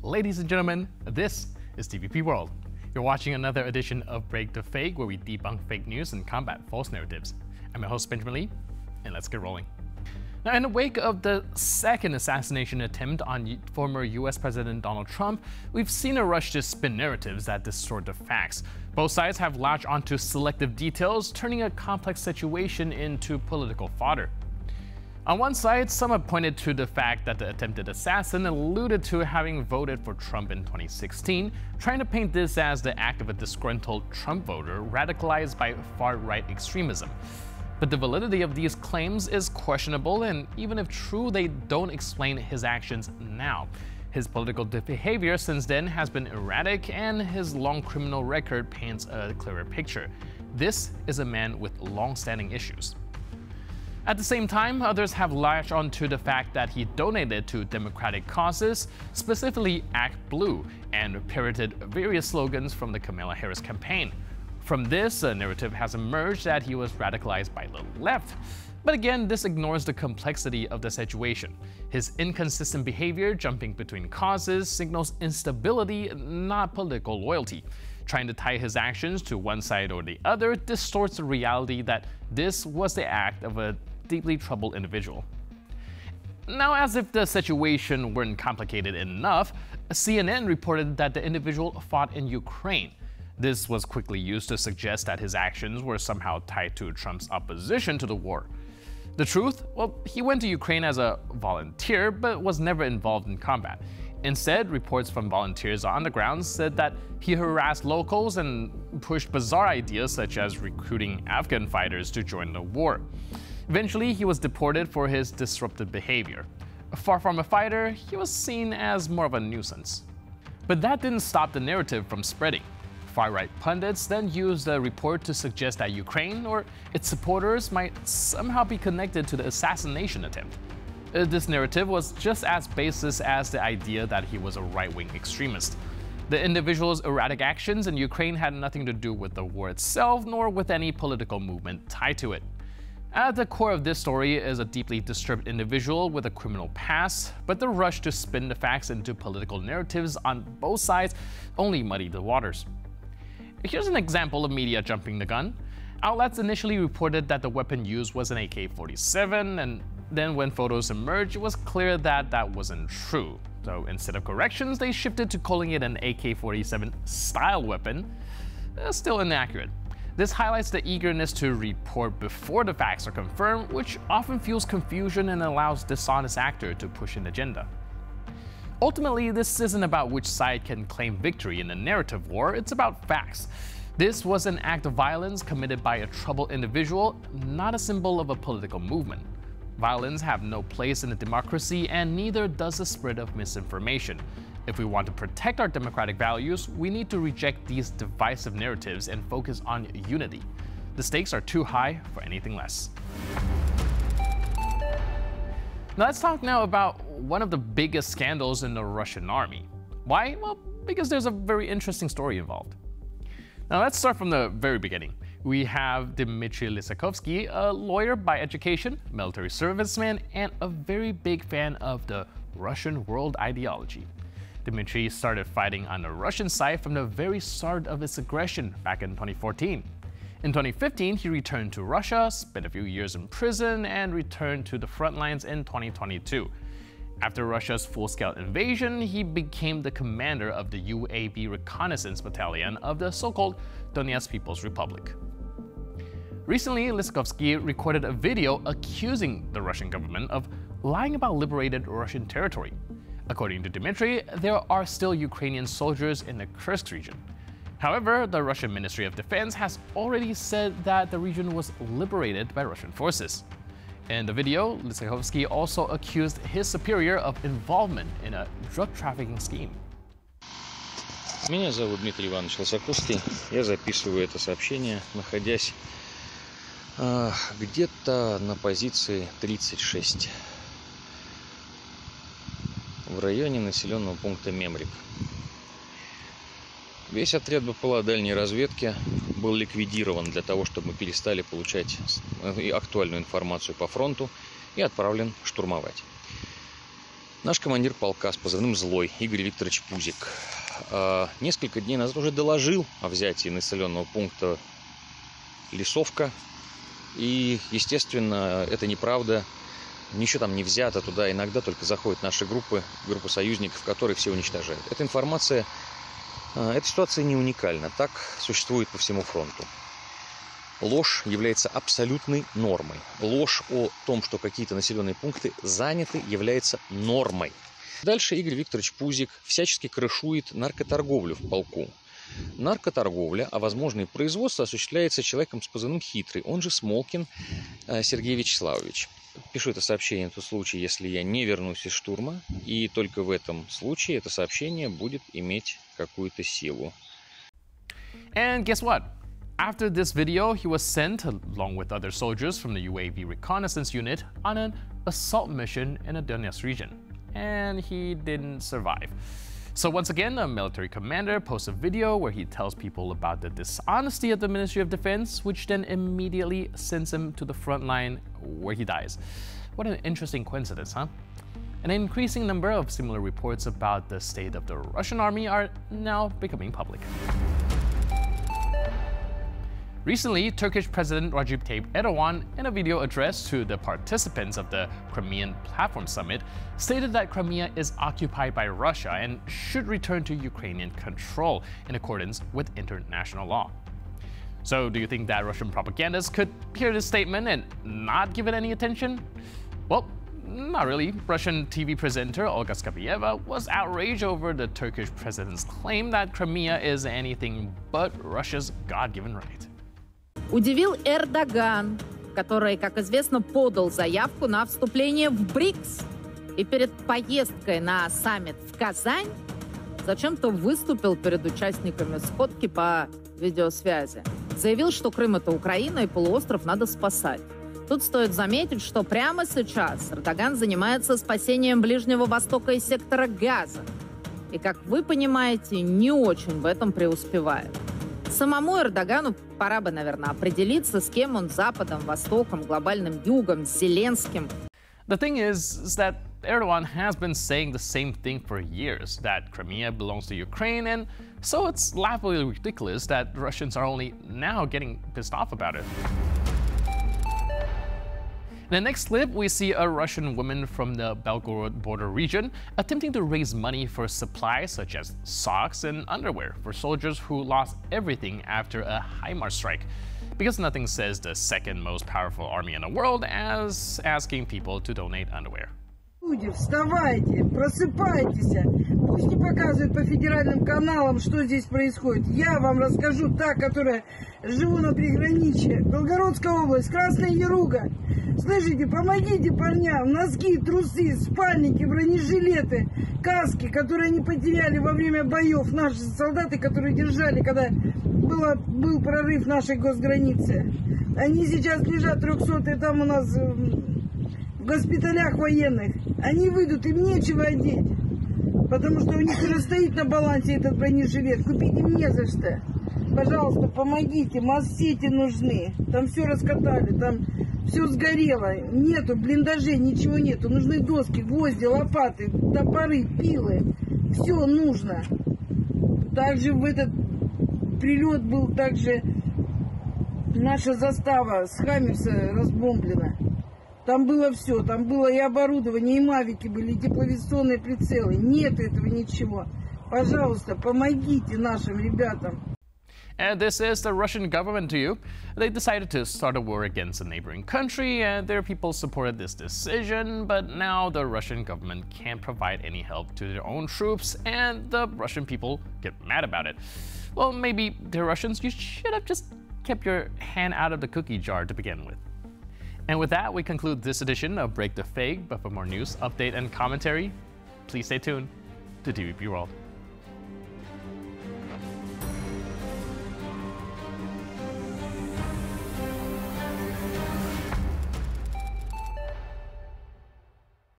Ladies and gentlemen, this is TVP World. You're watching another edition of Break the Fake, where we debunk fake news and combat false narratives. I'm your host, Benjamin Lee, and let's get rolling. Now, in the wake of the second assassination attempt on former US President Donald Trump, we've seen a rush to spin narratives that distort the facts. Both sides have latched onto selective details, turning a complex situation into political fodder. On one side, some have pointed to the fact that the attempted assassin alluded to having voted for Trump in 2016, trying to paint this as the act of a disgruntled Trump voter radicalized by far-right extremism. But the validity of these claims is questionable, and even if true, they don't explain his actions now. His political behavior since then has been erratic, and his long criminal record paints a clearer picture. This is a man with long-standing issues. At the same time, others have latched onto the fact that he donated to democratic causes, specifically Act Blue, and parroted various slogans from the Kamala Harris campaign. From this, a narrative has emerged that he was radicalized by the left. But again, this ignores the complexity of the situation. His inconsistent behavior, jumping between causes, signals instability, not political loyalty. Trying to tie his actions to one side or the other distorts the reality that this was the act of a deeply troubled individual. Now, as if the situation weren't complicated enough, CNN reported that the individual fought in Ukraine. This was quickly used to suggest that his actions were somehow tied to Trump's opposition to the war. The truth? Well, he went to Ukraine as a volunteer, but was never involved in combat. Instead, reports from volunteers on the ground said that he harassed locals and pushed bizarre ideas such as recruiting Afghan fighters to join the war. Eventually, he was deported for his disruptive behavior. Far from a fighter, he was seen as more of a nuisance. But that didn't stop the narrative from spreading. Far-right pundits then used the report to suggest that Ukraine or its supporters might somehow be connected to the assassination attempt. This narrative was just as baseless as the idea that he was a right-wing extremist. The individual's erratic actions in Ukraine had nothing to do with the war itself, nor with any political movement tied to it. At the core of this story is a deeply disturbed individual with a criminal past, but the rush to spin the facts into political narratives on both sides only muddied the waters. Here's an example of media jumping the gun. Outlets initially reported that the weapon used was an AK-47, and then when photos emerged, it was clear that that wasn't true. So instead of corrections, they shifted to calling it an AK-47 style weapon. Still inaccurate. This highlights the eagerness to report before the facts are confirmed, which often fuels confusion and allows dishonest actors to push an agenda. Ultimately, this isn't about which side can claim victory in a narrative war, it's about facts. This was an act of violence committed by a troubled individual, not a symbol of a political movement. Violence have no place in a democracy, and neither does the spread of misinformation. If we want to protect our democratic values, we need to reject these divisive narratives and focus on unity. The stakes are too high for anything less. Now let's talk now about one of the biggest scandals in the Russian army. Why? Well, because there's a very interesting story involved. Now let's start from the very beginning. We have Dmitry Lysakovsky, a lawyer by education, military serviceman, and a very big fan of the Russian world ideology. Dmitry started fighting on the Russian side from the very start of its aggression back in 2014. In 2015, he returned to Russia, spent a few years in prison, and returned to the front lines in 2022. After Russia's full-scale invasion, he became the commander of the UAV Reconnaissance Battalion of the so-called Donetsk People's Republic. Recently, Lysakovsky recorded a video accusing the Russian government of lying about liberated Russian territory. According to Dmitry, there are still Ukrainian soldiers in the Kursk region. However, the Russian Ministry of Defense has already said that the region was liberated by Russian forces. In the video, Lysakovsky also accused his superior of involvement in a drug trafficking scheme. Меня зовут Дмитрий Иванович Лысаковский. Я записываю это сообщение, находясь где-то на позиции 36 в районе населенного пункта Мемрик. Весь отряд БПЛА дальней разведки был ликвидирован для того, чтобы мы перестали получать актуальную информацию по фронту и отправлен штурмовать. Наш командир полка с позывным «Злой» Игорь Викторович Пузик несколько дней назад уже доложил о взятии населенного пункта Лисовка. И, естественно, это неправда. Ничего там не взято, туда иногда только заходят наши группы союзников, которые все уничтожают. Эта информация, эта ситуация не уникальна. Так существует по всему фронту. Ложь является абсолютной нормой. Ложь о том, что какие-то населенные пункты заняты, является нормой. Дальше Игорь Викторович Пузик всячески крышует наркоторговлю в полку. Наркоторговля, а возможно и производство, осуществляется человеком с позывным «Хитрый», он же Смолкин Сергей Вячеславович. Пишу это сообщение на тот случай, если я не вернусь из штурма, и только в этом случае это сообщение будет иметь какую-то силу. And guess what? After this video, he was sent, along with other soldiers from the UAV reconnaissance unit, on an assault mission in the Donetsk region. And he didn't survive. So once again, a military commander posts a video where he tells people about the dishonesty of the Ministry of Defense, which then immediately sends him to the front line where he dies. What an interesting coincidence, huh? An increasing number of similar reports about the state of the Russian army are now becoming public. Recently, Turkish President Recep Tayyip Erdogan, in a video addressed to the participants of the Crimean Platform Summit, stated that Crimea is occupied by Russia and should return to Ukrainian control in accordance with international law. So, do you think that Russian propagandists could hear this statement and not give it any attention? Well, not really. Russian TV presenter Olga Skabeyeva was outraged over the Turkish president's claim that Crimea is anything but Russia's God-given right. Удивил Эрдоган, который, как известно, подал заявку на вступление в БРИКС. И перед поездкой на саммит в Казань зачем-то выступил перед участниками сходки по видеосвязи. Заявил, что Крым — это Украина, и полуостров надо спасать. Тут стоит заметить, что прямо сейчас Эрдоган занимается спасением Ближнего Востока и сектора Газа. И, как вы понимаете, не очень в этом преуспевает. Самому Эрдогану пора бы, наверное, определиться, с кем он — Западом, Востоком, глобальным Югом, с Зеленским. The thing is that Erdogan has been saying the same thing for years, that Crimea belongs to Ukraine, and so it's laughably ridiculous that Russians are only now getting pissed off about it. In the next clip, we see a Russian woman from the Belgorod border region attempting to raise money for supplies such as socks and underwear for soldiers who lost everything after a HIMARS strike. Because nothing says the second most powerful army in the world as asking people to donate underwear. Люди, вставайте, просыпайтесь. Пусть не показывают по федеральным каналам, что здесь происходит. Я вам расскажу, та, которая живу на приграничье. Белгородская область, Красная Яруга. Слышите, помогите парням. Носки, трусы, спальники, бронежилеты, каски, которые они потеряли во время боев. Наши солдаты, которые держали, когда был прорыв нашей госграницы. Они сейчас лежат 300-е там у нас в госпиталях военных. Они выйдут, им нечего одеть. Потому что у них уже стоит на балансе этот бронежилет. Купить им не за что. Пожалуйста, помогите, моссети нужны. Там все раскатали, там все сгорело. Нету блиндажей, ничего нету. Нужны доски, гвозди, лопаты, топоры, пилы. Все нужно. Также в этот прилет был также наша застава с Хаммерса разбомблена. Там было все, там было и оборудование, и мавики были, и тепловизионные прицелы. Нет этого ничего. Пожалуйста, помогите нашим ребятам. And this is the Russian government to you. They decided to start a war against a neighboring country, and their people supported this decision, but now the Russian government can't provide any help to their own troops, and the Russian people get mad about it. Well, maybe, dear Russians, you should have just kept your hand out of the cookie jar to begin with. And with that, we conclude this edition of Break the Fake, but for more news, update, and commentary, please stay tuned to DVP World.